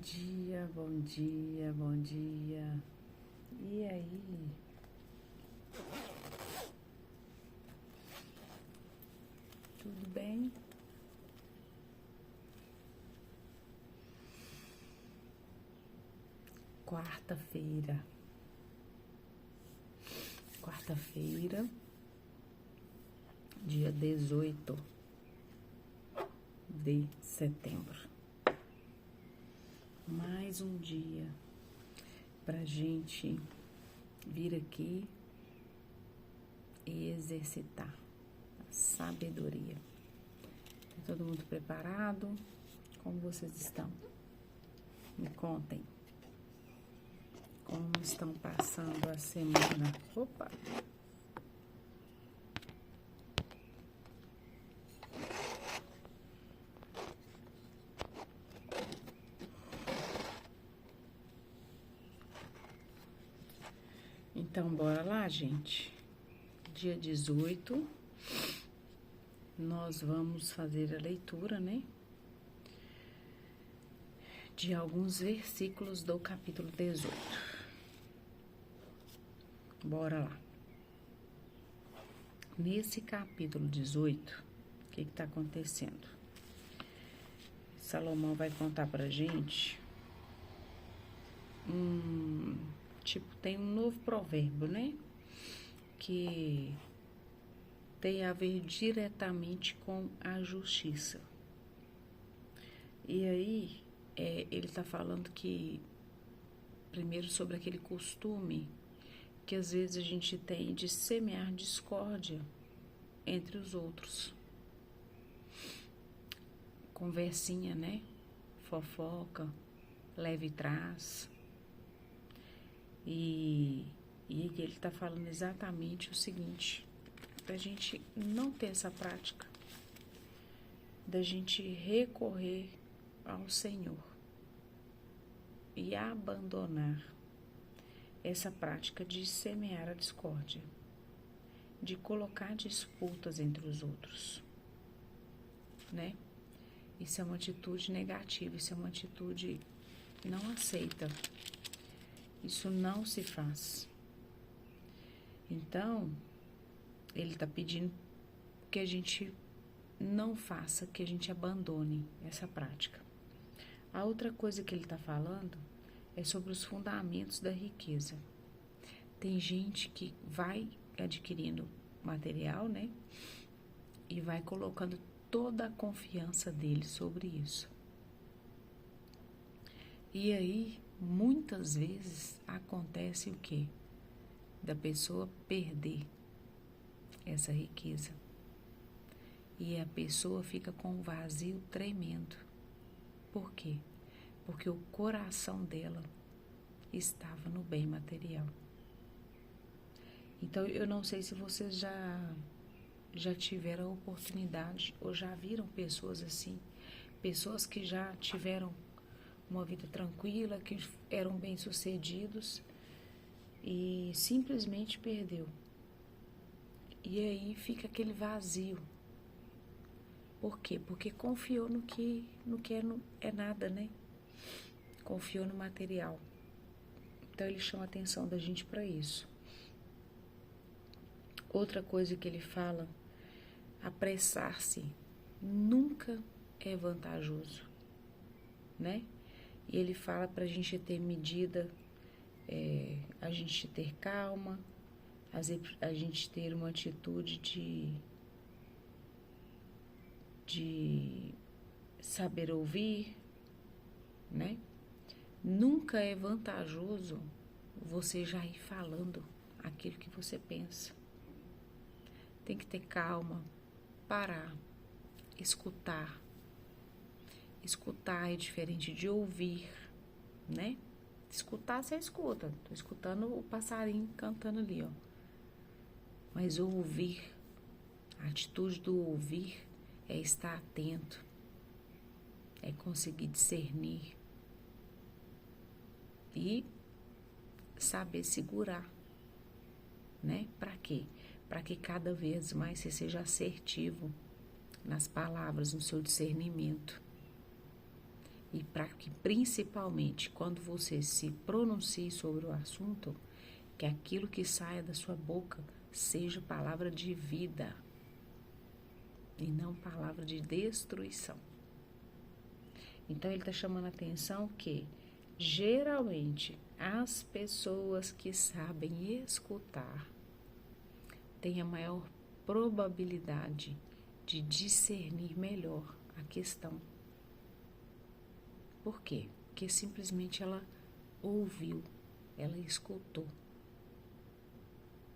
dia, bom dia, bom dia. E aí? Tudo bem? Quarta-feira, dia 18 de setembro. Mais um dia pra gente vir aqui e exercitar a sabedoria. Tá todo mundo preparado? Como vocês estão? Me contem. Como estão passando a semana? Opa! Então, bora lá, gente. Dia 18, nós vamos fazer a leitura, né? De alguns versículos do capítulo 18. Bora lá. Nesse capítulo 18, o que tá acontecendo? Salomão vai contar pra gente tem um novo provérbio, né? Que tem a ver diretamente com a justiça. E aí, ele tá falando que, primeiro, sobre aquele costume que às vezes a gente tem de semear discórdia entre os outros. Conversinha, né? Fofoca, leve e trás. E ele tá falando exatamente o seguinte, pra gente não ter essa prática, da gente recorrer ao Senhor e abandonar essa prática de semear a discórdia, de colocar disputas entre os outros, né? Isso é uma atitude negativa, isso é uma atitude não aceita. Isso não se faz. Então, ele está pedindo que a gente não faça, que a gente abandone essa prática. A outra coisa que ele está falando é sobre os fundamentos da riqueza. Tem gente que vai adquirindo material, né? E vai colocando toda a confiança dele sobre isso. E aí, muitas vezes acontece o quê? Da pessoa perder essa riqueza. E a pessoa fica com um vazio tremendo. Por quê? Porque o coração dela estava no bem material. Então, eu não sei se vocês já tiveram a oportunidade ou já viram pessoas assim, pessoas que já tiveram uma vida tranquila, que eram bem-sucedidos e simplesmente perdeu. E aí fica aquele vazio. Por quê? Porque confiou no que é nada, né? Confiou no material. Então ele chama a atenção da gente para isso. Outra coisa que ele fala, apressar-se nunca é vantajoso, né? E ele fala para a gente ter medida, a gente ter calma, a gente ter uma atitude de saber ouvir, né? Nunca é vantajoso você já ir falando aquilo que você pensa. Tem que ter calma, parar, escutar. Escutar é diferente de ouvir, né? Escutar, você escuta. Tô escutando o passarinho cantando ali, ó. Mas ouvir, a atitude do ouvir é estar atento, é conseguir discernir e saber segurar, né? Para quê? Para que cada vez mais você seja assertivo nas palavras, no seu discernimento. E para que, principalmente, quando você se pronuncie sobre o assunto, que aquilo que saia da sua boca seja palavra de vida e não palavra de destruição. Então, ele está chamando a atenção que, geralmente, as pessoas que sabem escutar têm a maior probabilidade de discernir melhor a questão. Por quê? Porque simplesmente ela ouviu, ela escutou,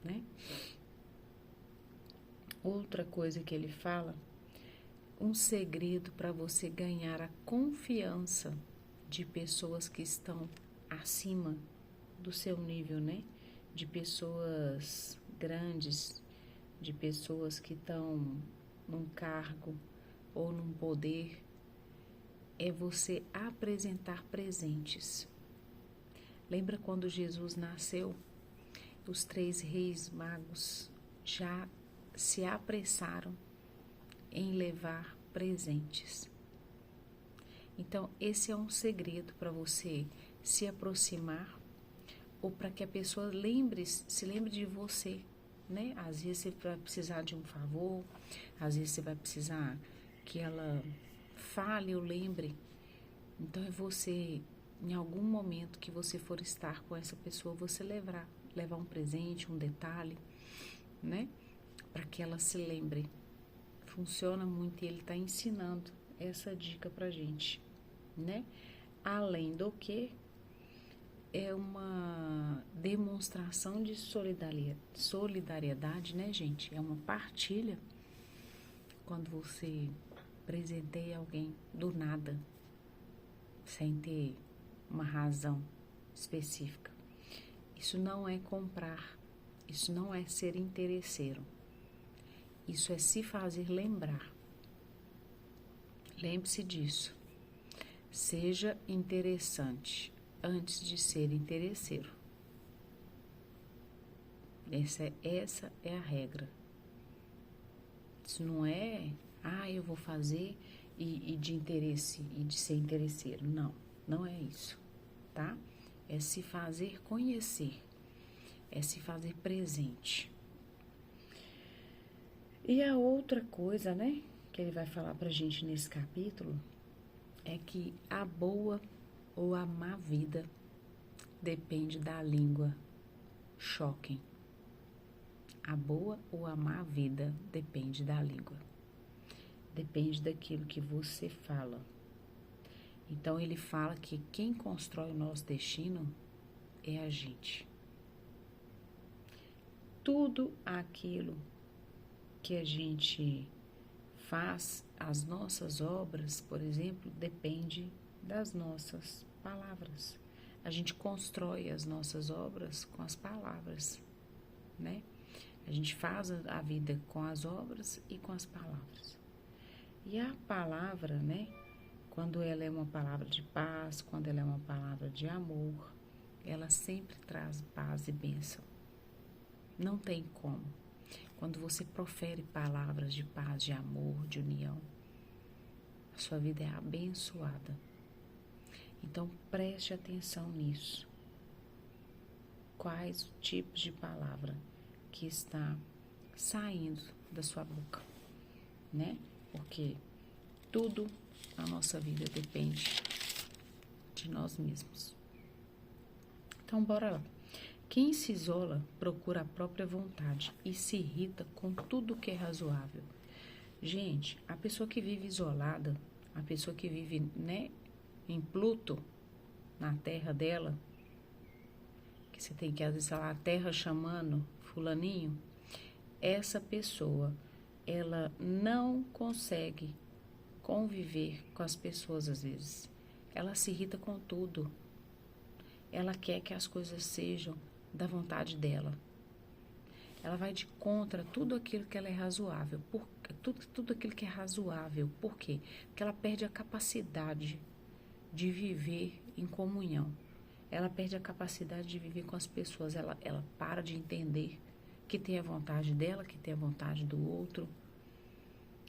né? Outra coisa que ele fala, um segredo para você ganhar a confiança de pessoas que estão acima do seu nível, né? De pessoas grandes, de pessoas que estão num cargo ou num poder, é você apresentar presentes. Lembra quando Jesus nasceu? Os 3 reis magos já se apressaram em levar presentes. Então, esse é um segredo para você se aproximar ou para que a pessoa se lembre de você, né? Às vezes você vai precisar de um favor, às vezes você vai precisar que ela fale ou lembre. Então, é você, em algum momento que você for estar com essa pessoa, você levar um presente, um detalhe, né? Para que ela se lembre. Funciona muito e ele está ensinando essa dica pra gente, né? Além do que, é uma demonstração de solidariedade, né, gente? É uma partilha quando você presenteia alguém do nada, sem ter uma razão específica. Isso não é comprar, isso não é ser interesseiro. Isso é se fazer lembrar. Lembre-se disso. Seja interessante antes de ser interesseiro. Essa é a regra. Isso não é, eu vou fazer e de interesse e de ser interesseiro. Não, não é isso, tá? É se fazer conhecer, é se fazer presente. E a outra coisa, né, que ele vai falar pra gente nesse capítulo é que a boa ou a má vida depende da língua. Choquem. A boa ou a má vida depende da língua. Depende daquilo que você fala. Então, ele fala que quem constrói o nosso destino é a gente. Tudo aquilo que a gente faz, as nossas obras, por exemplo, depende das nossas palavras. A gente constrói as nossas obras com as palavras, né? A gente faz a vida com as obras e com as palavras. E a palavra, né? Quando ela é uma palavra de paz, quando ela é uma palavra de amor, ela sempre traz paz e bênção. Não tem como. Quando você profere palavras de paz, de amor, de união, a sua vida é abençoada. Então, preste atenção nisso. Quais tipos de palavra que está saindo da sua boca, né? Porque tudo na nossa vida depende de nós mesmos. Então, bora lá. Quem se isola procura a própria vontade e se irrita com tudo que é razoável. Gente, a pessoa que vive isolada, a pessoa que vive, né, em Pluto, na terra dela, que você tem que às vezes falar a terra chamando fulaninho, essa pessoa, ela não consegue conviver com as pessoas às vezes. Ela se irrita com tudo. Ela quer que as coisas sejam da vontade dela. Ela vai de contra tudo aquilo que ela é razoável. Tudo aquilo que é razoável. Por quê? Porque ela perde a capacidade de viver em comunhão. Ela perde a capacidade de viver com as pessoas. Ela para de entender que tem a vontade dela, que tem a vontade do outro.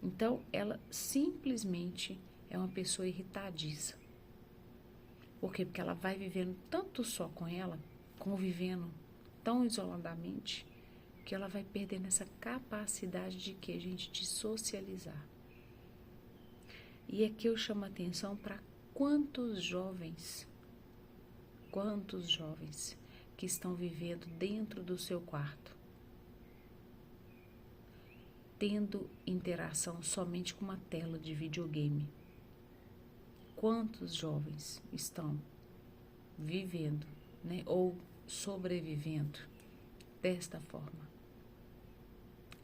Então, ela simplesmente é uma pessoa irritadiça. Por quê? Porque ela vai vivendo tanto só com ela, convivendo tão isoladamente, que ela vai perdendo essa capacidade de quê, gente? De socializar. E aqui eu chamo a atenção para quantos jovens que estão vivendo dentro do seu quarto, tendo interação somente com uma tela de videogame. Quantos jovens estão vivendo, né, ou sobrevivendo desta forma?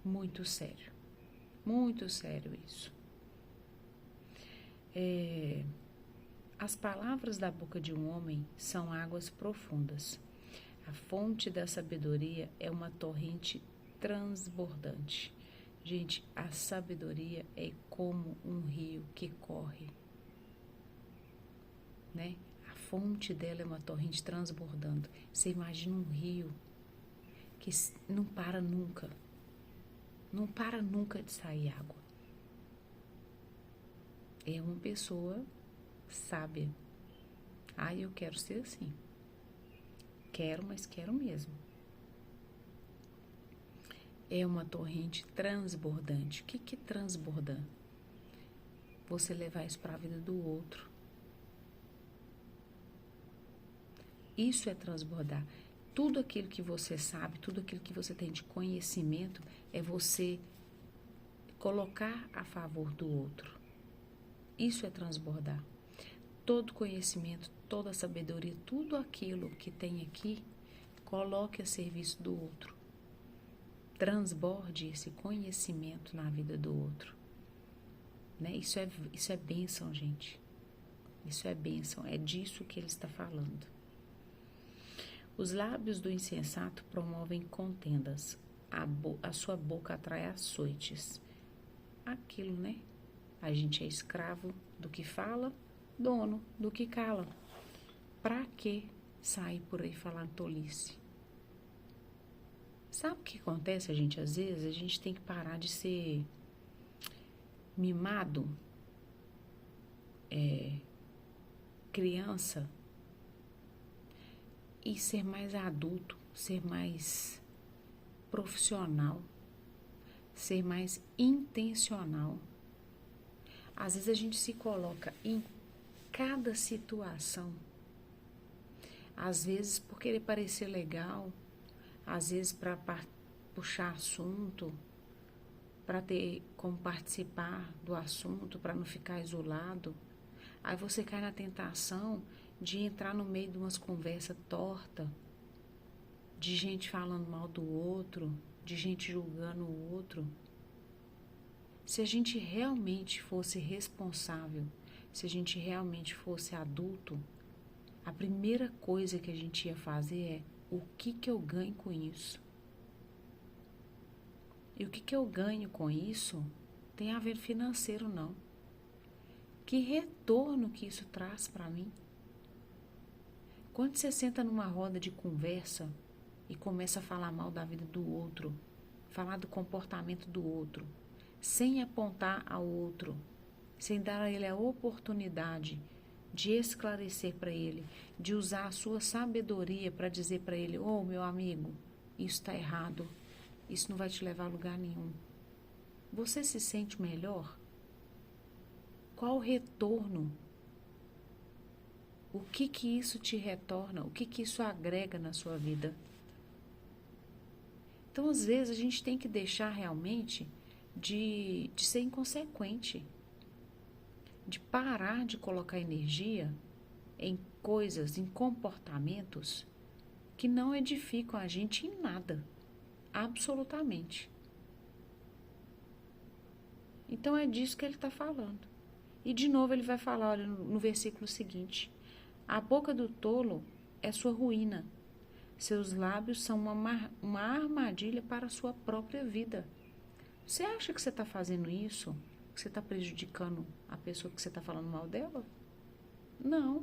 Muito sério isso. As palavras da boca de um homem são águas profundas. A fonte da sabedoria é uma torrente transbordante. Gente, a sabedoria é como um rio que corre, né? A fonte dela é uma torrente transbordando. Você imagina um rio que não para nunca. Não para nunca de sair água. É uma pessoa sábia. Eu quero ser assim. Quero, mas quero mesmo. É uma torrente transbordante. O que é transbordar? Você levar isso para a vida do outro. Isso é transbordar. Tudo aquilo que você sabe, tudo aquilo que você tem de conhecimento, é você colocar a favor do outro. Isso é transbordar. Todo conhecimento, toda sabedoria, tudo aquilo que tem aqui, coloque a serviço do outro. Transborde esse conhecimento na vida do outro. Né? Isso é bênção, gente. Isso é bênção, é disso que ele está falando. Os lábios do insensato promovem contendas, a sua boca atrai açoites. Aquilo, né? A gente é escravo do que fala, dono do que cala. Pra que sair por aí falando tolice? Sabe o que acontece, gente? Às vezes a gente tem que parar de ser mimado, criança, e ser mais adulto, ser mais profissional, ser mais intencional. Às vezes a gente se coloca em cada situação, às vezes por querer parecer legal, às vezes para puxar assunto, para ter como participar do assunto, para não ficar isolado. Aí você cai na tentação de entrar no meio de umas conversas tortas, de gente falando mal do outro, de gente julgando o outro. Se a gente realmente fosse responsável, se a gente realmente fosse adulto, a primeira coisa que a gente ia fazer é: o que eu ganho com isso? E o que eu ganho com isso tem a ver financeiro, não. Que retorno que isso traz para mim? Quando você senta numa roda de conversa e começa a falar mal da vida do outro, falar do comportamento do outro, sem apontar ao outro, sem dar a ele a oportunidade de esclarecer para ele, de usar a sua sabedoria para dizer para ele: ô, meu amigo, isso está errado, isso não vai te levar a lugar nenhum. Você se sente melhor? Qual o retorno? O que isso te retorna? O que isso agrega na sua vida? Então, às vezes, a gente tem que deixar realmente de ser inconsequente, de parar de colocar energia em coisas, em comportamentos que não edificam a gente em nada, absolutamente. Então, é disso que ele está falando. E, de novo, ele vai falar, olha, no versículo seguinte: a boca do tolo é sua ruína. Seus lábios são uma armadilha para a sua própria vida. Você acha que você está fazendo isso? Que você está prejudicando a pessoa que você está falando mal dela? Não.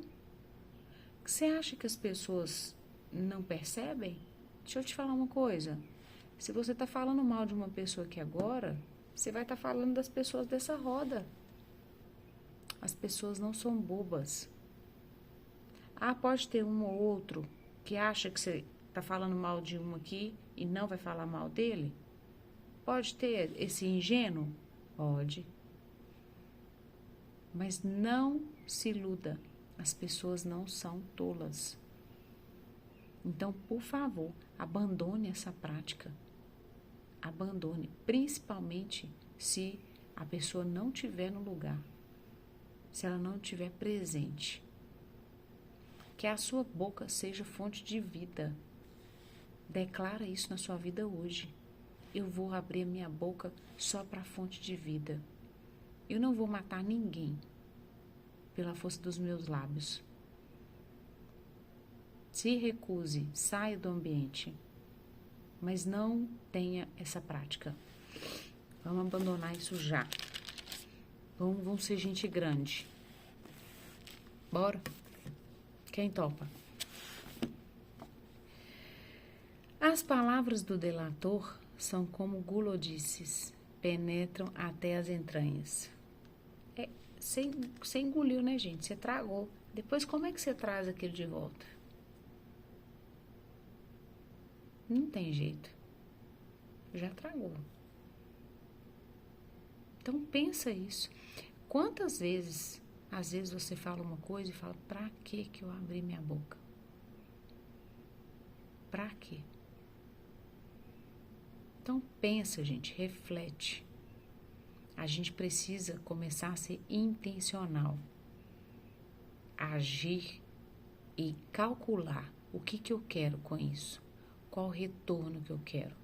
Você acha que as pessoas não percebem? Deixa eu te falar uma coisa. Se você está falando mal de uma pessoa aqui agora, você vai estar falando das pessoas dessa roda. As pessoas não são bobas. Ah, pode ter um ou outro que acha que você está falando mal de um aqui e não vai falar mal dele? Pode ter esse ingênuo? Pode. Mas não se iluda. As pessoas não são tolas. Então, por favor, abandone essa prática. Abandone, principalmente se a pessoa não estiver no lugar, se ela não estiver presente. Que a sua boca seja fonte de vida. Declara isso na sua vida hoje. Eu vou abrir a minha boca só para a fonte de vida. Eu não vou matar ninguém pela força dos meus lábios. Se recuse, saia do ambiente, mas não tenha essa prática. Vamos abandonar isso já. Vamos ser gente grande. Bora? Quem topa? As palavras do delator são como gulodices, penetram até as entranhas. Você engoliu, né, gente? Você tragou. Depois, como é que você traz aquilo de volta? Não tem jeito. Já tragou. Então, pensa isso. Quantas vezes, às vezes você fala uma coisa e fala, pra que eu abri minha boca? Pra quê? Então, pensa, gente, reflete. A gente precisa começar a ser intencional. Agir e calcular o que eu quero com isso. Qual o retorno que eu quero.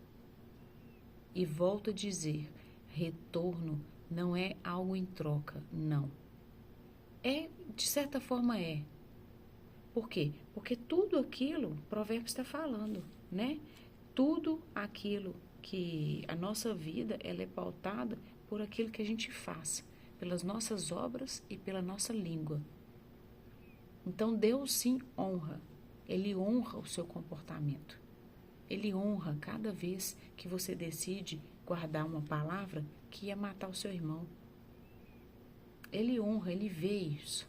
E volto a dizer, retorno não é algo em troca, não. De certa forma é. Por quê? Porque tudo aquilo, o provérbio está falando, né? Tudo aquilo que a nossa vida, ela é pautada por aquilo que a gente faz, pelas nossas obras e pela nossa língua. Então, Deus sim honra. Ele honra o seu comportamento. Ele honra cada vez que você decide guardar uma palavra que ia matar o seu irmão. Ele honra, ele vê isso.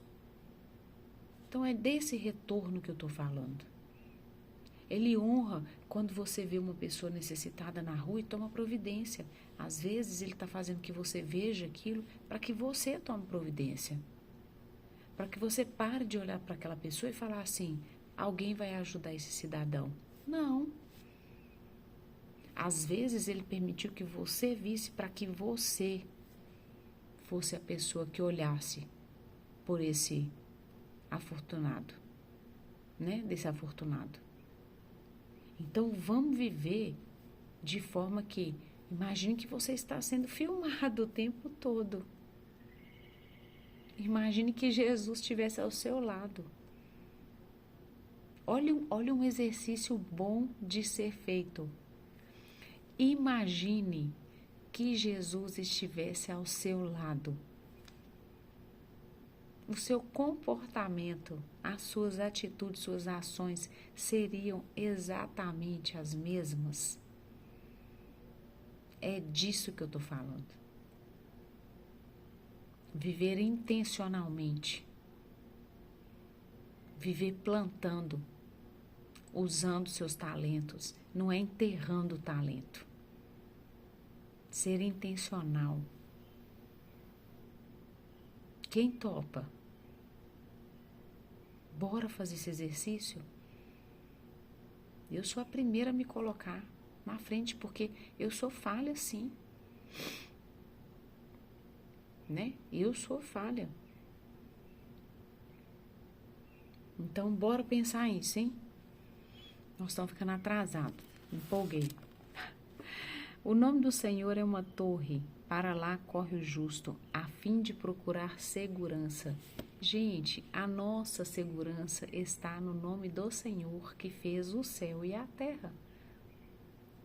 Então, é desse retorno que eu estou falando. Ele honra quando você vê uma pessoa necessitada na rua e toma providência. Às vezes, ele está fazendo que você veja aquilo para que você tome providência. Para que você pare de olhar para aquela pessoa e falar assim, alguém vai ajudar esse cidadão. Não. Às vezes, ele permitiu que você visse para que você fosse a pessoa que olhasse por esse afortunado, né? Desse afortunado. Então, vamos viver de forma que, imagine que você está sendo filmado o tempo todo. Imagine que Jesus estivesse ao seu lado. Olha um exercício bom de ser feito. Imagine que Jesus estivesse ao seu lado. O seu comportamento, as suas atitudes, suas ações seriam exatamente as mesmas? É disso que eu estou falando. Viver intencionalmente. Viver plantando, usando seus talentos. Não é enterrando o talento. Ser intencional. Quem topa? Bora fazer esse exercício? Eu sou a primeira a me colocar na frente, porque eu sou falha, sim. Né? Eu sou falha. Então, bora pensar nisso, hein? Nós estamos ficando atrasados. Empolguei. O nome do Senhor é uma torre. Para lá corre o justo, a fim de procurar segurança. Gente, a nossa segurança está no nome do Senhor que fez o céu e a terra.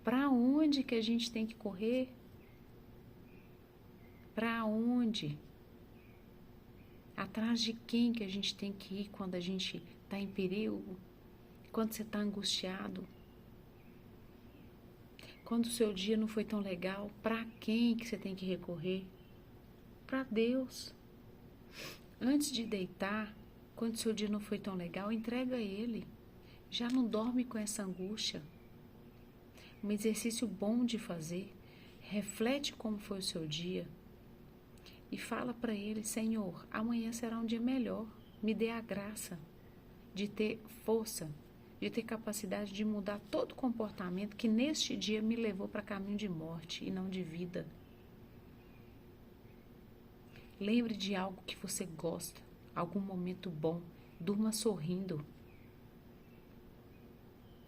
Para onde que a gente tem que correr? Para onde? Atrás de quem que a gente tem que ir quando a gente está em perigo? Quando você está angustiado? Quando o seu dia não foi tão legal, para quem que você tem que recorrer? Para Deus. Antes de deitar, Quando o seu dia não foi tão legal, entrega a ele. Já não dorme com essa angústia. Um exercício bom de fazer. Reflete como foi o seu dia. E fala para ele: Senhor, amanhã será um dia melhor. Me dê a graça de ter força, de ter capacidade de mudar todo o comportamento que neste dia me levou para caminho de morte e não de vida. Lembre de algo que você gosta, algum momento bom. Durma sorrindo.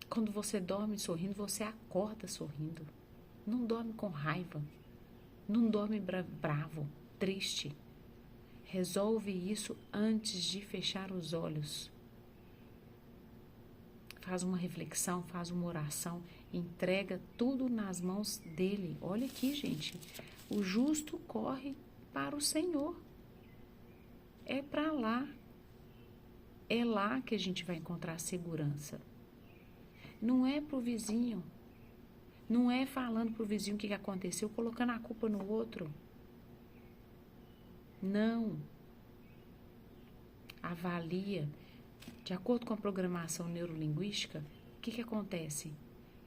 Quando você dorme sorrindo, você acorda sorrindo. Não dorme com raiva. Não dorme bravo, triste. Resolve isso antes de fechar os olhos. Faz uma reflexão, faz uma oração, entrega tudo nas mãos dele. Olha aqui, gente. O justo corre para o Senhor. É para lá. É lá que a gente vai encontrar segurança. Não é para o vizinho. Não é falando para o vizinho o que aconteceu, colocando a culpa no outro. Não. Avalia. De acordo com a programação neurolinguística, o que acontece?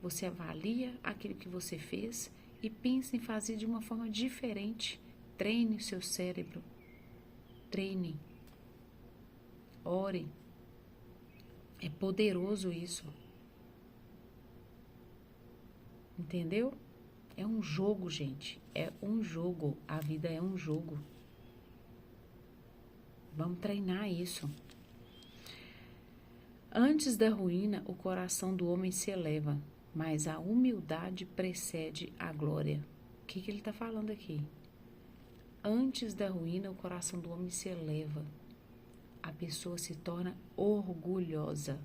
Você avalia aquilo que você fez e pensa em fazer de uma forma diferente. Treine o seu cérebro. Treine. Ore. É poderoso isso. Entendeu? É um jogo, gente. É um jogo. A vida é um jogo. Vamos treinar isso. Antes da ruína, o coração do homem se eleva, mas a humildade precede a glória. O que ele está falando aqui? Antes da ruína, o coração do homem se eleva. A pessoa se torna orgulhosa.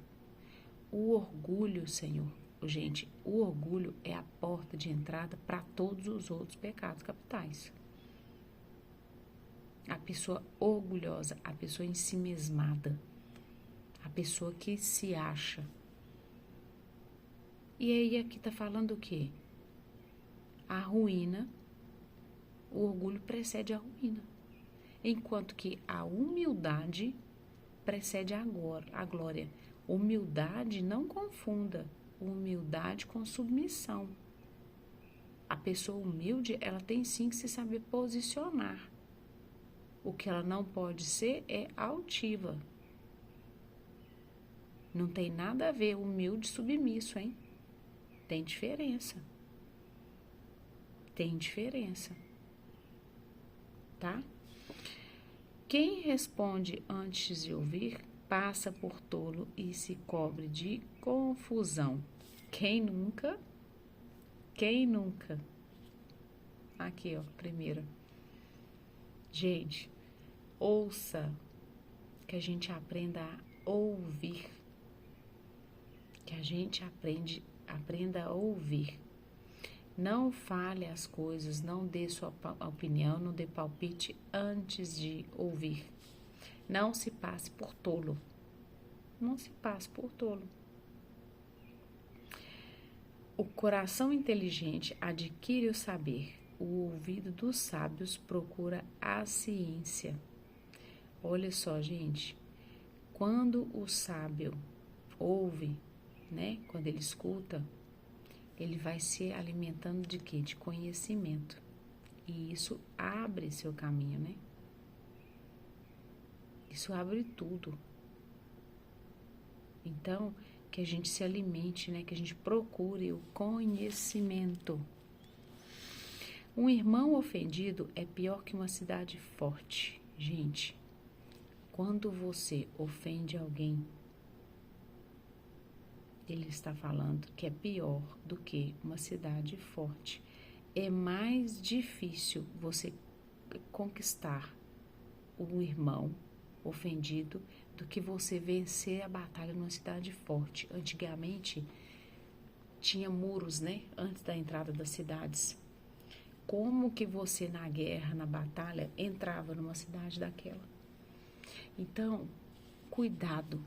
O orgulho, Senhor, gente, o orgulho é a porta de entrada para todos os outros pecados capitais. A pessoa orgulhosa, a pessoa ensimesmada, a pessoa que se acha. E aí aqui está falando o quê? A ruína, o orgulho precede a ruína. Enquanto que a humildade precede a glória. Humildade, não confunda humildade com submissão. A pessoa humilde, ela tem sim que se saber posicionar. O que ela não pode ser é altiva. Não tem nada a ver humilde e submisso, hein? Tem diferença. Tem diferença. Tá? Quem responde antes de ouvir, passa por tolo e se cobre de confusão. Quem nunca? Quem nunca? Aqui, ó, primeira. Gente, ouça, que a gente aprenda a ouvir. Que a gente aprenda a ouvir. Não fale as coisas, não dê sua opinião, não dê palpite antes de ouvir. Não se passe por tolo. Não se passe por tolo. O coração inteligente adquire o saber. O ouvido dos sábios procura a ciência. Olha só, gente. Quando o sábio ouve, né? Quando ele escuta, ele vai se alimentando de quê? De conhecimento. E isso abre seu caminho, né? Isso abre tudo. Então, que a gente se alimente, né? Que a gente procure o conhecimento. Um irmão ofendido é pior que uma cidade forte. Gente, quando você ofende alguém, ele está falando que é pior do que uma cidade forte. É mais difícil você conquistar um irmão ofendido do que você vencer a batalha numa cidade forte. Antigamente, tinha muros, né? Antes da entrada das cidades. Como que você, na guerra, na batalha, entrava numa cidade daquela? Então, cuidado.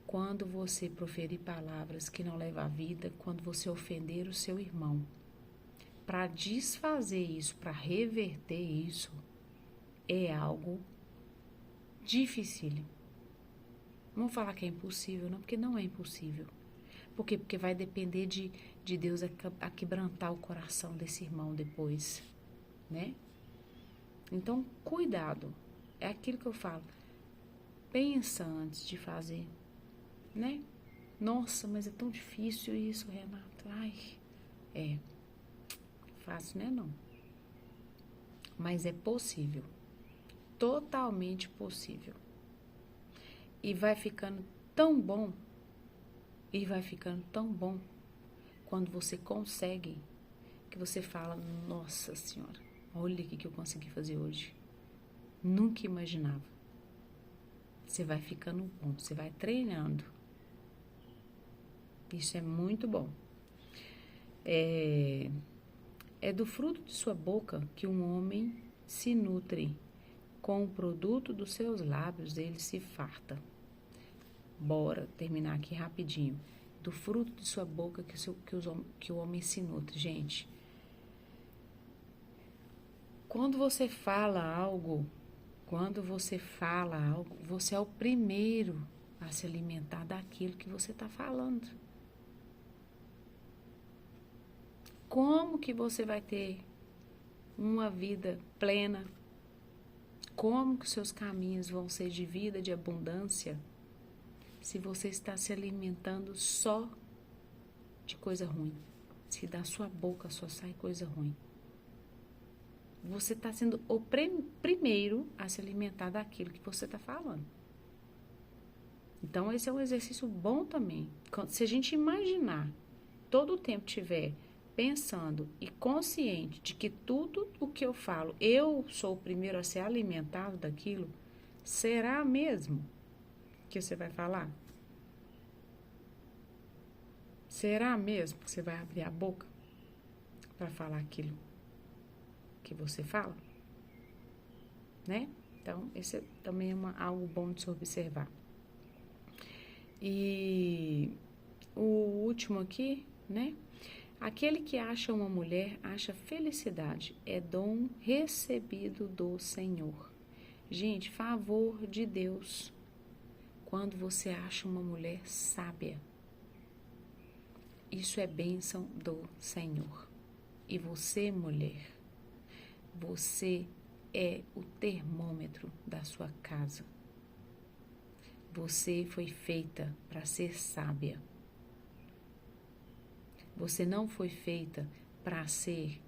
Quando você proferir palavras que não levam à vida, quando você ofender o seu irmão, para desfazer isso, para reverter isso, é algo dificílimo. Não vou falar que é impossível, não, porque não é impossível. Por quê? Porque vai depender de Deus a quebrantar o coração desse irmão depois, né? Então, cuidado. É aquilo que eu falo. Pensa antes de fazer, né? Nossa, mas é tão difícil isso, Renato. Ai, é. Fácil, né? Não. Mas é possível. Totalmente possível. E vai ficando tão bom. E vai ficando tão bom quando você consegue, que você fala, nossa Senhora, olha o que eu consegui fazer hoje. Nunca imaginava. Você vai ficando bom, você vai treinando. Isso é muito bom. É do fruto de sua boca que um homem se nutre. Com o produto dos seus lábios ele se farta. Bora terminar aqui rapidinho. Do fruto de sua boca que o homem se nutre. Gente, quando você fala algo, você é o primeiro a se alimentar daquilo que você está falando. Como que você vai ter uma vida plena? Como que os seus caminhos vão ser de vida, de abundância, se você está se alimentando só de coisa ruim? Se da sua boca só sai coisa ruim. Você está sendo o primeiro a se alimentar daquilo que você está falando. Então, esse é um exercício bom também. Se a gente imaginar, todo o tempo tiver pensando e consciente de que tudo o que eu falo, eu sou o primeiro a ser alimentado daquilo, será mesmo que você vai falar? Será mesmo que você vai abrir a boca para falar aquilo que você fala? Né? Então, esse também é algo bom de se observar. E o último aqui, né? Aquele que acha uma mulher, acha felicidade, é dom recebido do Senhor. Gente, favor de Deus, quando você acha uma mulher sábia. Isso é bênção do Senhor. E você, mulher, você é o termômetro da sua casa. Você foi feita para ser sábia. Você não foi feita para ser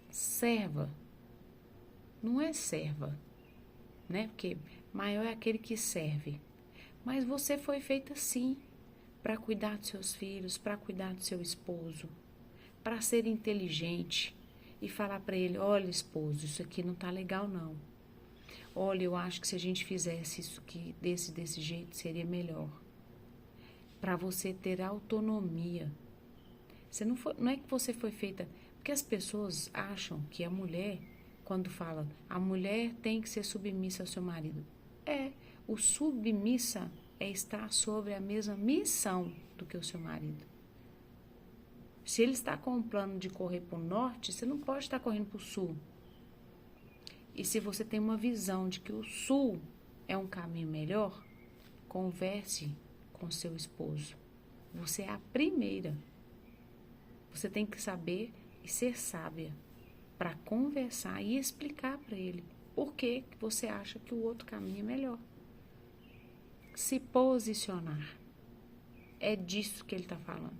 serva. Não é serva, né? Porque maior é aquele que serve. Mas você foi feita sim para cuidar dos seus filhos, para cuidar do seu esposo, para ser inteligente e falar para ele, olha, esposo, isso aqui não tá legal não. Olha, eu acho que se a gente fizesse isso aqui desse jeito seria melhor. Para você ter autonomia. Não é que você foi feita... Porque as pessoas acham que a mulher, quando fala, a mulher tem que ser submissa ao seu marido. O submissa é estar sobre a mesma missão do que o seu marido. Se ele está com um plano de correr para o norte, você não pode estar correndo para o sul. E se você tem uma visão de que o sul é um caminho melhor, converse com seu esposo. Você é a primeira. Você tem que saber e ser sábia para conversar e explicar para ele por que você acha que o outro caminho é melhor. Se posicionar. É disso que ele está falando.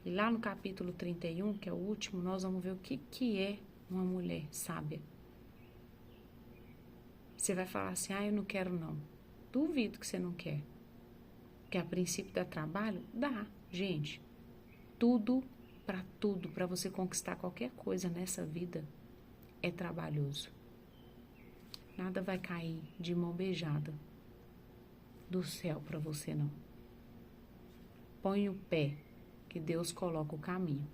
E lá no capítulo 31, que é o último, nós vamos ver o que é uma mulher sábia. Você vai falar assim, eu não quero não. Duvido que você não quer. Que a princípio dá trabalho? Dá, gente. Tudo, para você conquistar qualquer coisa nessa vida, é trabalhoso. Nada vai cair de mão beijada do céu para você, não. Põe o pé, que Deus coloca o caminho.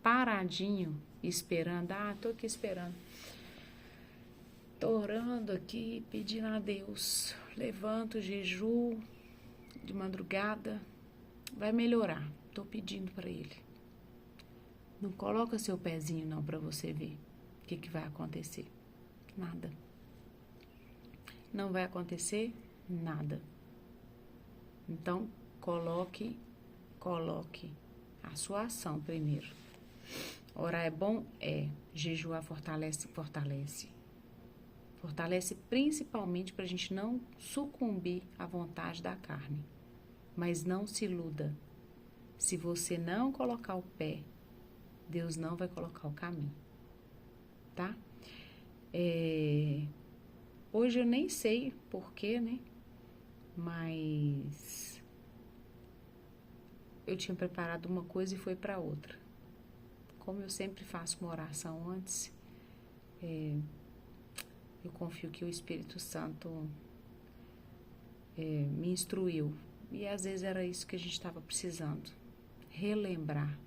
Paradinho, esperando. Tô aqui esperando. Tô orando aqui, pedindo a Deus. Levanto o jejum de madrugada. Vai melhorar. Tô pedindo para Ele. Não coloca seu pezinho não para você ver o que vai acontecer. Nada. não vai acontecer nada. Então, coloque a sua ação primeiro. Orar é bom? É. Jejuar fortalece. Fortalece principalmente para a gente não sucumbir à vontade da carne. Mas não se iluda. Se você não colocar o pé, Deus não vai colocar o caminho. Tá? Hoje eu nem sei porquê, né? Mas eu tinha preparado uma coisa e foi para outra. Como eu sempre faço uma oração antes, eu confio que o Espírito Santo me instruiu. E às vezes era isso que a gente estava precisando. Relembrar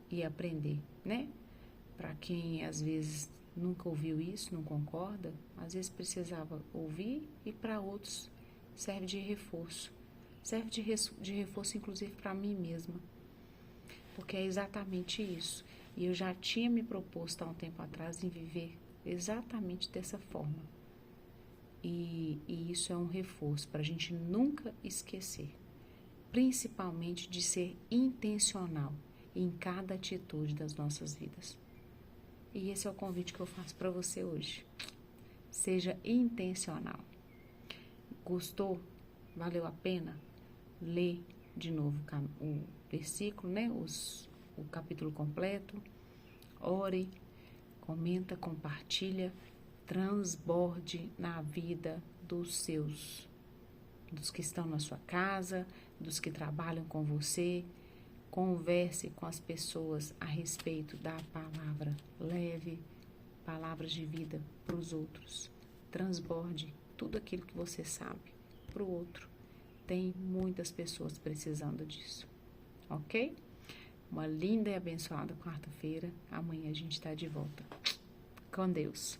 e aprender, né? Para quem às vezes nunca ouviu isso, não concorda, às vezes precisava ouvir, e para outros serve de reforço. Serve de reforço, inclusive, para mim mesma. Porque é exatamente isso. E eu já tinha me proposto há um tempo atrás em viver exatamente dessa forma. E isso é um reforço para a gente nunca esquecer. Principalmente de ser intencional em cada atitude das nossas vidas. E esse é o convite que eu faço para você hoje. Seja intencional. Gostou? Valeu a pena? Lê de novo o versículo, né? O capítulo completo. Ore, comenta, compartilha, transborde na vida dos que estão na sua casa, dos que trabalham com você. Converse com as pessoas a respeito da palavra. Leve palavras de vida para os outros. Transborde tudo aquilo que você sabe para o outro. Tem muitas pessoas precisando disso. Ok? Uma linda e abençoada quarta-feira. Amanhã a gente está de volta. Com Deus.